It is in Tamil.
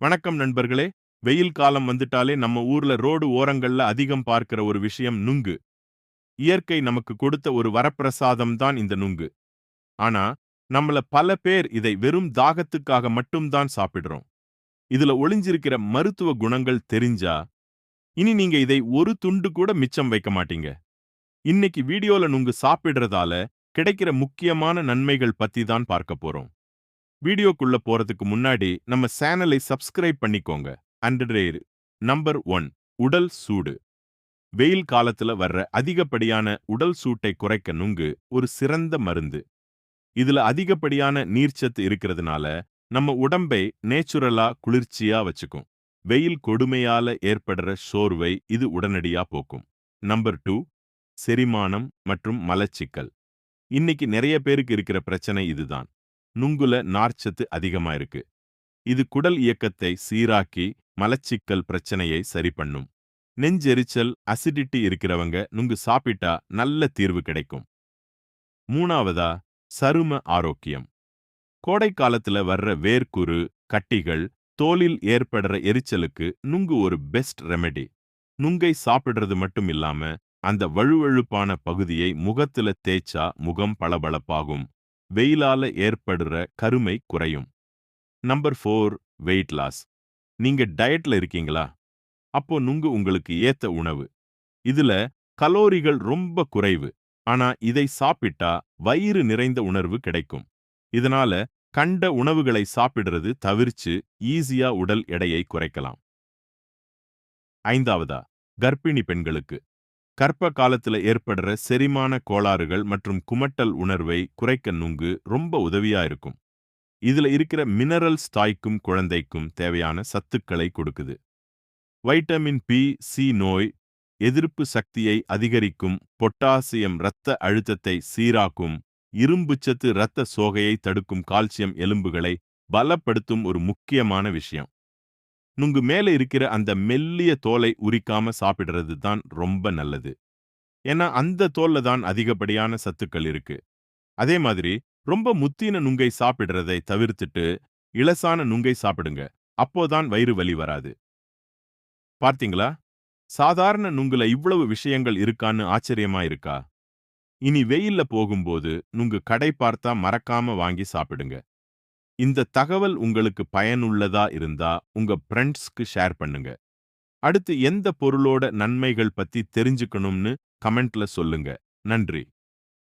வணக்கம் நண்பர்களே. வெயில் காலம் வந்துட்டாலே நம்ம ஊர்ல ரோடு ஓரங்கள்ல அதிகம் பார்க்கிற ஒரு விஷயம் நுங்கு. இயற்கை நமக்கு கொடுத்த ஒரு வரப்பிரசாதம் தான் இந்த நுங்கு. ஆனா, நம்மள பல பேர் இதை வெறும் தாகத்துக்காக மட்டும்தான் சாப்பிடுறோம். இதுல ஒளிஞ்சிருக்கிற மருத்துவ குணங்கள் தெரிஞ்சா, இனி நீங்க இதை ஒரு துண்டு கூட மிச்சம் வைக்க மாட்டீங்க. இன்னைக்கு வீடியோல நுங்கு சாப்பிடுறதால கிடைக்கிற முக்கியமான நன்மைகள் பத்தி தான் பார்க்க போறோம். வீடியோக்குள்ள போறதுக்கு முன்னாடி நம்ம சேனலை சப்ஸ்கிரைப் பண்ணிக்கோங்க. அன்றைய நம்பர் 1 உடல் சூடு. வெயில் காலத்துல வர்ற அதிகப்படியான உடல் சூட்டை குறைக்க நுங்கு ஒரு சிறந்த மருந்து. இதுல அதிகப்படியான நீர்ச்சத்து இருக்கிறதுனால நம்ம உடம்பை நேச்சுரலா குளிர்ச்சியா வச்சுக்கும். வெயில் கொடுமையால ஏற்படுற சோர்வை இது உடனடியா போக்கும். நம்பர் 2 செரிமானம் மற்றும் மலச்சிக்கல். இன்னைக்கு நிறைய பேருக்கு இருக்கிற பிரச்சனை இதுதான். நுங்குல நார்ச்சத்து அதிகமா இருக்கு. இது குடல் இயக்கத்தை சீராக்கி மலச்சிக்கல் பிரச்சனையை சரி பண்ணும். நெஞ்செரிச்சல், அசிடிட்டி இருக்கிறவங்க நுங்கு சாப்பிட்டா நல்ல தீர்வு கிடைக்கும். மூணாவதா, சரும ஆரோக்கியம். கோடை காலத்துல வர்ற வேர்க்குரு, கட்டிகள், தோலில் ஏற்படுற எரிச்சலுக்கு நுங்கு ஒரு பெஸ்ட் ரெமெடி. நுங்கை சாப்பிடுறது மட்டும் இல்லாம அந்த வழுவழுப்பான பகுதியை முகத்துல தேய்ச்சா முகம் பளபளப்பாகும். வெயிலால ஏற்படுற கருமை குறையும். Number 4 weight loss. நீங்க டயட்ல இருக்கீங்களா? அப்போ நுங்கு உங்களுக்கு ஏத்த உணவு. இதுல கலோரிகள் ரொம்ப குறைவு. ஆனா இதை சாப்பிட்டா வயிறு நிறைந்த உணர்வு கிடைக்கும். இதனால கண்ட உணவுகளை சாப்பிடுறது தவிர்ச்சு ஈஸியா உடல் எடையை குறைக்கலாம். ஐந்தாவதா, கர்ப்பிணி பெண்களுக்கு கர்ப்ப காலத்துல ஏற்படுற செரிமான கோளாறுகள் மற்றும் குமட்டல் உணர்வை குறைக்க நுங்கு ரொம்ப உதவியா இருக்கும். இதுல இருக்கிற மினரல்ஸ் தாய்க்கும் குழந்தைக்கும் தேவையான சத்துக்களை கொடுக்குது. வைட்டமின் பி, சி நோய் எதிர்ப்பு சக்தியை அதிகரிக்கும், பொட்டாசியம் இரத்த அழுத்தத்தை சீராக்கும், இரும்புச்சத்து இரத்த சோகையை தடுக்கும், கால்சியம் எலும்புகளை பலப்படுத்தும் ஒரு முக்கியமான விஷயம். நுங்கு மேல இருக்கிற அந்த மெல்லிய தோலை உரிக்காம சாப்பிடுறது தான் ரொம்ப நல்லது. ஏன்னா அந்த தோல்ல தான் அதிகப்படியான சத்துக்கள் இருக்கு. அதே மாதிரி ரொம்ப முத்தின நுங்கை சாப்பிடுறதை தவிர்த்துட்டு இலசான நுங்கை சாப்பிடுங்க. அப்போதான் வயிறு வலி வராது. பார்த்தீங்களா? சாதாரண நுங்குல இவ்வளவு விஷயங்கள் இருக்கான்னு ஆச்சரியமா இருக்கா? இனி வெயில்ல போகும்போது நுங்கு கடை பார்த்தா மறக்காம வாங்கி சாப்பிடுங்க. இந்த தகவல் உங்களுக்கு பயனுள்ளதா இருந்தா உங்க ஃப்ரெண்ட்ஸ்க்கு ஷேர் பண்ணுங்க. அடுத்து எந்த பொருளோட நன்மைகள் பத்தி தெரிஞ்சுக்கணும்னு கமெண்ட்ல சொல்லுங்க. நன்றி.